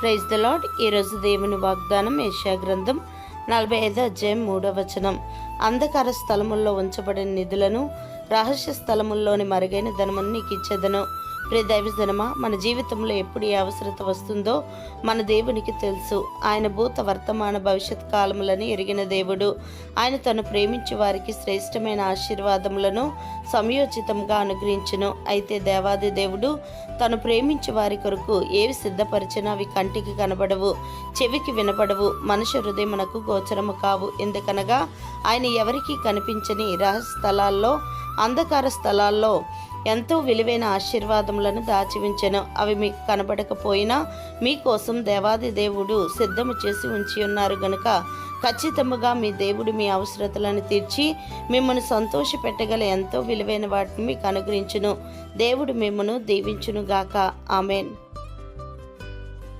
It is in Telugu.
Praise the lord. ఈరోజు దేవుని వాగ్దానం యెషయా గ్రంథం 45 అధ్యాయం 3వ వచనం. అంధకార స్థలముల్లో ఉంచబడిన నిధులను, రహస్య స్థలముల్లోని మరుగైన ధనమును నీకు ఇచ్చేదను. ప్రియ దైవజనమా, మన జీవితంలో ఎప్పుడు ఏ అవసరత వస్తుందో మన దేవునికి తెలుసు. ఆయన భూత వర్తమాన భవిష్యత్ కాలములను ఎరిగిన దేవుడు. ఆయన తను ప్రేమించే వారికి శ్రేష్టమైన ఆశీర్వాదములను సమయోచితంగా అనుగ్రహించును. అయితే దేవాది దేవుడు తను ప్రేమించే వారి కొరకు ఏవి సిద్ధపరిచినా అవి కంటికి కనబడవు, చెవికి వినపడవు, మనుష్య హృదయమునకు గోచరము కావు. ఎందుకనగా ఆయన ఎవరికీ కనిపించని రహస్య స్థలాల్లో, అంధకార స్థలాల్లో ఎంతో విలువైన ఆశీర్వాదములను దాచివించెను. అవి మీకు కనబడకపోయినా మీకోసం దేవాది దేవుడు సిద్ధము చేసి ఉంచి ఉన్నారు గనుక ఖచ్చితముగా మీ దేవుడు మీ అవసరతలను తీర్చి మిమ్మల్ని సంతోషపెట్టగల ఎంతో విలువైన వాటిని మీకు అనుగ్రహించును. దేవుడు మిమ్మను దీవించునుగాక. ఆమెన్.